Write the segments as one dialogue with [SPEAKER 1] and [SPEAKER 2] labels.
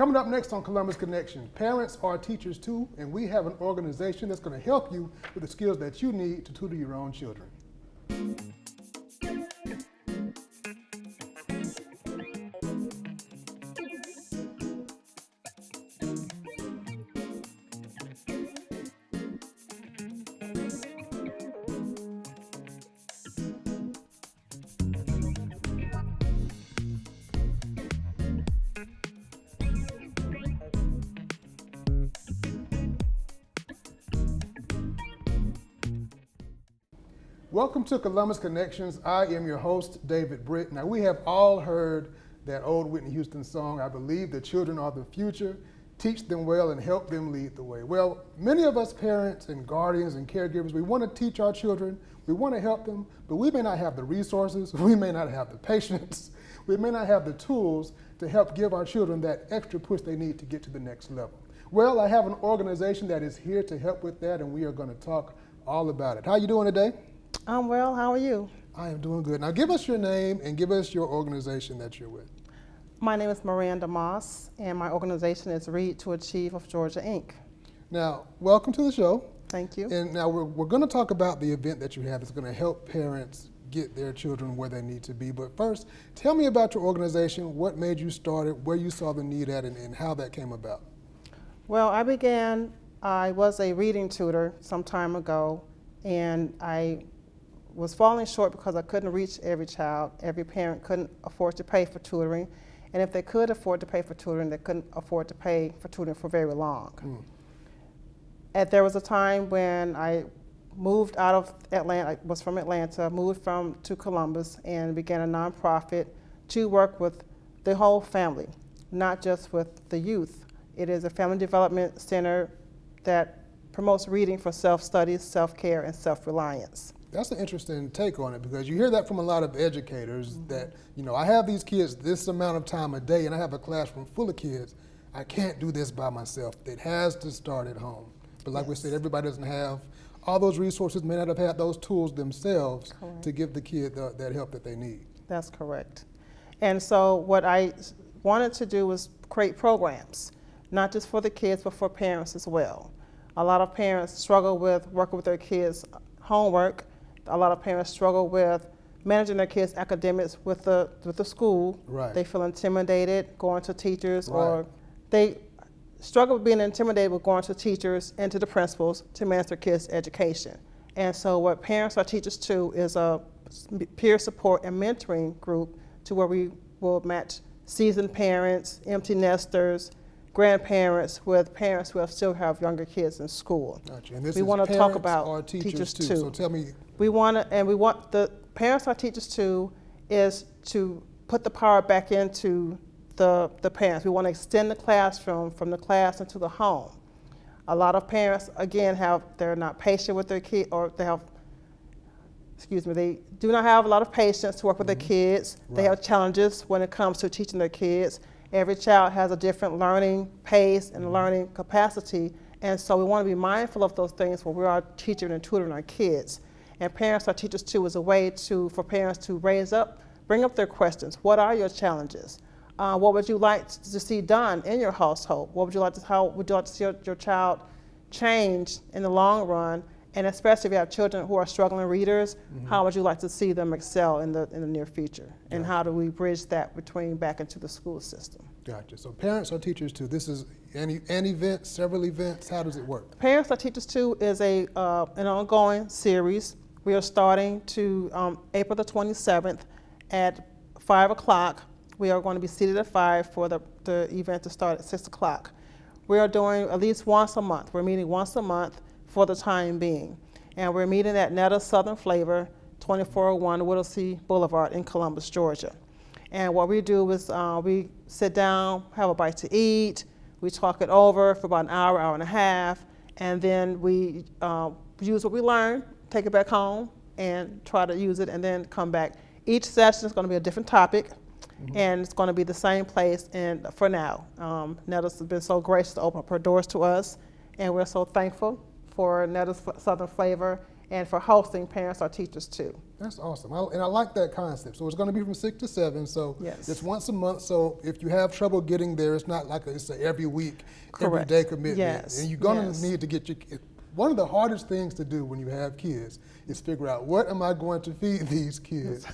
[SPEAKER 1] Coming up next on Columbus Connection, parents are teachers too, and we have an organization that's going to help you with the skills that you need to tutor your own children. Welcome to Columbus Connections. I am your host, David Britt. Now, we have all heard that old Whitney Houston song, I believe the children are the future. Teach them well and help them lead the way. Well, many of us parents and guardians and caregivers, we want to teach our children, we want to help them, but we may not have the resources, we may not have the patience, we may not have the tools to help give our children that extra push they need to get to the next level. Well, I have an organization that is here to help with that, and we are going to talk all about it. How are you doing today?
[SPEAKER 2] I'm well. How are you?
[SPEAKER 1] I am doing good. Now give us your name and give us your organization that you're with.
[SPEAKER 2] My name is Miranda Moss, and my organization is Read to Achieve of Georgia, Inc.
[SPEAKER 1] Now, welcome to the show.
[SPEAKER 2] Thank you.
[SPEAKER 1] And now we're going to talk about the event that you have that's going to help parents get their children where they need to be. But first, tell me about your organization, what made you start it, where you saw the need at, and how that came about.
[SPEAKER 2] Well, I was a reading tutor some time ago, and I was falling short because I couldn't reach every child. Every parent couldn't afford to pay for tutoring. And if they could afford to pay for tutoring, they couldn't afford to pay for tutoring for very long. There was a time when I moved out of Atlanta, I was from Atlanta, moved to Columbus and began a nonprofit to work with the whole family, not just with the youth. It is a family development center that promotes reading for self-study, self-care, and self-reliance.
[SPEAKER 1] That's an interesting take on it, because you hear that from a lot of educators that, I have these kids this amount of time a day and I have a classroom full of kids. I can't do this by myself. It has to start at home. But like we said, everybody doesn't have all those resources, may not have had those tools themselves to give the kid that help that they need.
[SPEAKER 2] That's correct. And so what I wanted to do was create programs, not just for the kids, but for parents as well. A lot of parents struggle with working with their kids' homework. A lot of parents struggle with managing their kids' academics with the school.
[SPEAKER 1] Right.
[SPEAKER 2] They feel intimidated going to teachers, or they struggle with being intimidated with going to teachers and to the principals to manage their kids' education. And so what Parents Are Teachers Too is a peer support and mentoring group to where we will match seasoned parents, empty nesters, grandparents with parents who still have younger kids in school.
[SPEAKER 1] Gotcha. And this
[SPEAKER 2] we
[SPEAKER 1] is
[SPEAKER 2] want to talk about
[SPEAKER 1] are teachers too.
[SPEAKER 2] too.
[SPEAKER 1] So tell me.
[SPEAKER 2] We want the Parents Are Teachers Too is to put the power back into the parents. We want to extend the classroom from the class into the home. A lot of parents, again, they're not patient with their kid, or they do not have a lot of patience to work with their kids. They have challenges when it comes to teaching their kids. Every child has a different learning pace and learning capacity, and so we want to be mindful of those things when we are teaching and tutoring our kids. And Parents Are Teachers Too is a way for parents to bring up their questions. What are your challenges? What would you like to see done in your household? How would you like to see your child change in the long run? And especially if you have children who are struggling readers, how would you like to see them excel in the near future? And how do we bridge that back into the school system?
[SPEAKER 1] Gotcha. So Parents Are Teachers Too. This is an event, several events. How does it work?
[SPEAKER 2] Parents Are Teachers Too is an ongoing series. We are starting to April the 27th at 5 o'clock. We are going to be seated at 5 for the event to start at 6 o'clock. We are doing at least once a month. We're meeting once a month for the time being. And we're meeting at Netta's Southern Flavor, 2401 Whittlesey Boulevard in Columbus, Georgia. And what we do is we sit down, have a bite to eat, we talk it over for about an hour, hour and a half, and then we use what we learn, take it back home, and try to use it, and then come back. Each session is going to be a different topic, and it's going to be the same place for now. Netta's has been so gracious to open up her doors to us, and we're so thankful for Netta's Southern Flavor and for hosting Parents Are Teachers Too.
[SPEAKER 1] That's awesome. And I like that concept. So it's going to be from 6 to 7. So
[SPEAKER 2] Yes.
[SPEAKER 1] it's once a month. So if you have trouble getting there, it's not like it's a every week, every
[SPEAKER 2] Correct.
[SPEAKER 1] day commitment.
[SPEAKER 2] Yes.
[SPEAKER 1] And you're going to
[SPEAKER 2] Yes.
[SPEAKER 1] need to get your. One of the hardest things to do when you have kids is figure out what am I going to feed these kids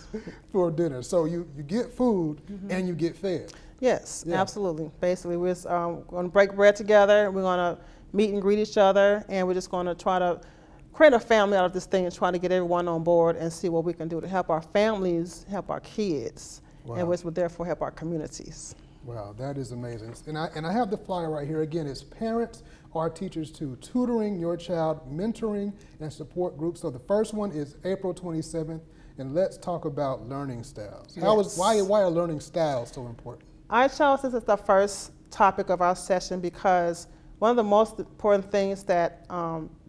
[SPEAKER 1] for dinner. So you get food and you get fed.
[SPEAKER 2] Yes,
[SPEAKER 1] Yeah.
[SPEAKER 2] absolutely. Basically, we're going to break bread together. We're going to meet and greet each other, and we're just going to try to create a family out of this thing and try to get everyone on board and see what we can do to help our families, help our kids,
[SPEAKER 1] Wow.
[SPEAKER 2] and which would therefore help our communities.
[SPEAKER 1] Wow, that is amazing. And I have the flyer right here. Again, it's parents or teachers too, tutoring your child, mentoring and support groups. So the first one is April 27th, and let's talk about learning styles.
[SPEAKER 2] Yes.
[SPEAKER 1] Why are learning styles so important?
[SPEAKER 2] I chose this as the first topic of our session because one of the most important things that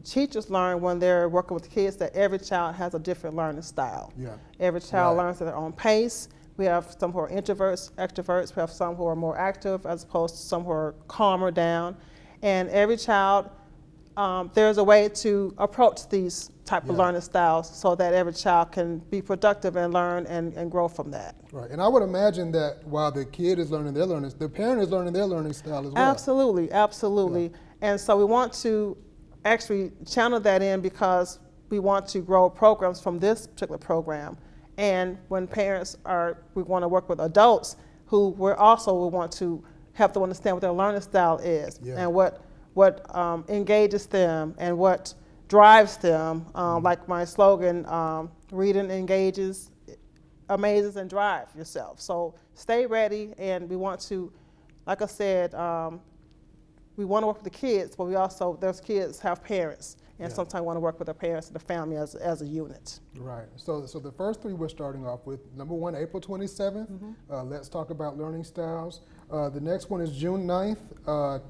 [SPEAKER 2] teachers learn when they're working with kids that every child has a different learning style.
[SPEAKER 1] Yeah.
[SPEAKER 2] Every child
[SPEAKER 1] Right.
[SPEAKER 2] learns at their own pace. We have some who are introverts, extroverts. We have some who are more active as opposed to some who are calmer down. And every child, there's a way to approach these type of
[SPEAKER 1] Yeah.
[SPEAKER 2] learning styles so that every child can be productive and learn and grow from that.
[SPEAKER 1] Right. And I would imagine that while the kid is learning their learning, the parent is learning their learning style as well.
[SPEAKER 2] Absolutely, absolutely.
[SPEAKER 1] Yeah.
[SPEAKER 2] And so we want to actually channel that in because we want to grow programs from this particular program. And when we want to work with adults who we want to help them understand what their learning style is
[SPEAKER 1] Yeah.
[SPEAKER 2] and what engages them and what drives them. Like my slogan, reading engages, amazes, and drive yourself. So stay ready, and we want to, like I said, we want to work with the kids, but those kids have parents, and
[SPEAKER 1] Yeah.
[SPEAKER 2] sometimes want to work with the parents and the family as a unit.
[SPEAKER 1] Right. So the first three we're starting off with. Number one, April 27th. Let's talk about learning styles. The next one is June 9th.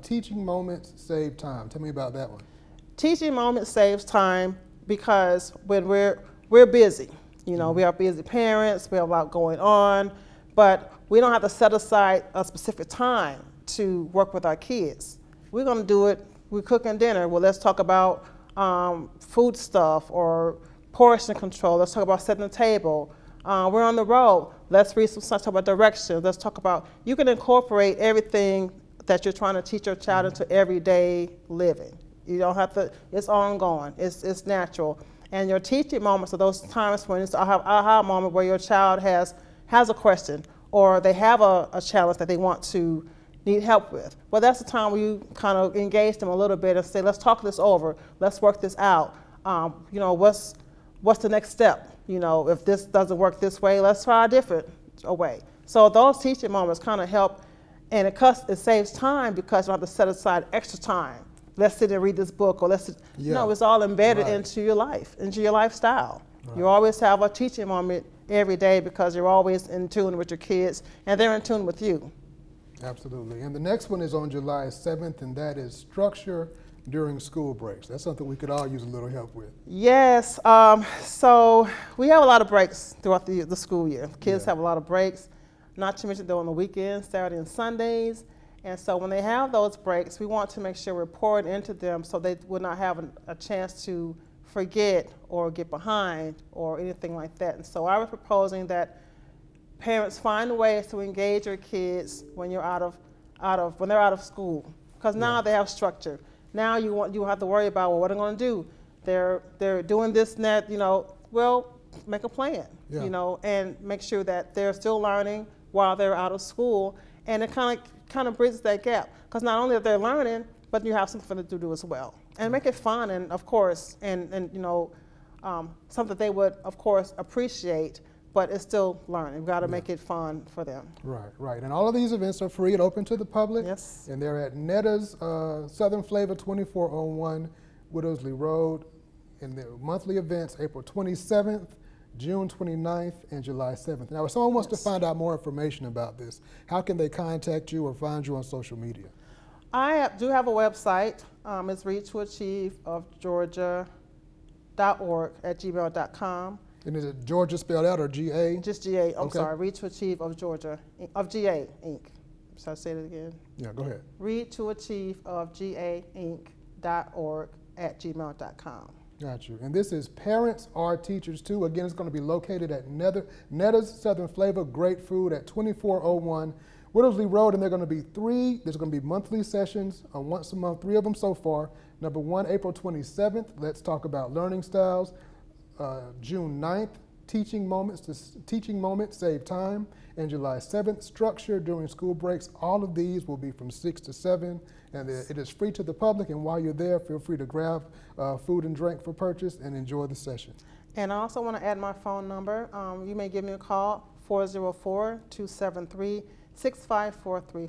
[SPEAKER 1] Teaching moments save time. Tell me about that one.
[SPEAKER 2] Teaching moments saves time because when we're busy, we are busy parents, we have a lot going on, but we don't have to set aside a specific time to work with our kids. We're going to do it. We're cooking dinner. Well, let's talk about food stuff or portion control. Let's talk about setting the table. We're on the road. Let's read some stuff, talk about directions. Let's talk about, you can incorporate everything that you're trying to teach your child into everyday living. You don't have to, it's ongoing, it's natural. And your teaching moments are those times when it's an aha moment where your child has a question or they have a challenge that they need help with. Well, that's the time where you kind of engage them a little bit and say, let's talk this over, let's work this out. What's the next step? If this doesn't work this way, let's try a different way. So those teaching moments kind of help, and it saves time because you don't have to set aside extra time. Let's sit and read this book, or it's all embedded
[SPEAKER 1] Right.
[SPEAKER 2] into your life, into your lifestyle.
[SPEAKER 1] Right.
[SPEAKER 2] You always have a teaching moment every day because you're always in tune with your kids, and they're in tune with you.
[SPEAKER 1] Absolutely. And the next one is on July 7th, and that is structure during school breaks. That's something we could all use a little help with.
[SPEAKER 2] Yes, so we have a lot of breaks throughout the school year. Kids
[SPEAKER 1] Yeah.
[SPEAKER 2] have a lot of breaks, not to mention they're on the weekends, Saturday and Sundays. And so when they have those breaks, we want to make sure we're pouring into them so they would not have a chance to forget or get behind or anything like that. And so I was proposing that parents find ways to engage your kids when they're out of school, because now they have structure. Now you have to worry about, well, what am I going to do? They're doing this and that, well, make a plan,
[SPEAKER 1] Yeah.
[SPEAKER 2] and make sure that they're still learning while they're out of school, and it kind of bridges that gap, because not only are they learning, but you have something to do as well, and make it fun, and of course, and something they would of course appreciate, but it's still learning. We've got to make it fun for them.
[SPEAKER 1] Right. And all of these events are free and open to the public.
[SPEAKER 2] Yes.
[SPEAKER 1] And they're at Netta's Southern Flavor, 2401 Widowsley Road. And the monthly events, April 27th, June 29th, and July 7th. Now, if someone wants to find out more information about this, how can they contact you or find you on social media?
[SPEAKER 2] I do have a website. It's readtoachieve.georgia.org@gmail.com.
[SPEAKER 1] And is it Georgia spelled out or G-A?
[SPEAKER 2] Just GA, I'm
[SPEAKER 1] Okay.
[SPEAKER 2] sorry, Read to Achieve of Georgia, of GA Inc. Should I say it again?
[SPEAKER 1] Yeah, go ahead.
[SPEAKER 2] Read to Achieve of GA Inc.org@gmail.com.
[SPEAKER 1] Got you. And this is Parents Are Teachers Too. Again, it's going to be located at Netta's Southern Flavor, great food at 2401 Whittlesley Road. And there's going to be monthly sessions, once a month, 3 of them so far. Number 1, April 27th, let's talk about learning styles. June 9th, teaching moments, save time. And July 7th, structure during school breaks. All of these will be from 6 to 7. And it is free to the public, and while you're there, feel free to grab food and drink for purchase and enjoy the session.
[SPEAKER 2] And I also want to add my phone number. You may give me a call, 404-273-6543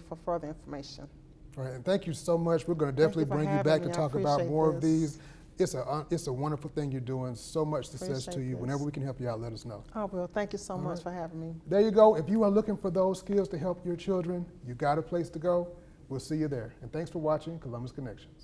[SPEAKER 2] for further information.
[SPEAKER 1] All right, and thank you so much. We're going to definitely bring you back to talk about more of these. It's a wonderful thing you're doing. So much success to you. Whenever we can help you out, let us know.
[SPEAKER 2] I will. Thank you so much for having me.
[SPEAKER 1] There you go. If you are looking for those skills to help your children, you got a place to go. We'll see you there. And thanks for watching Columbus Connections.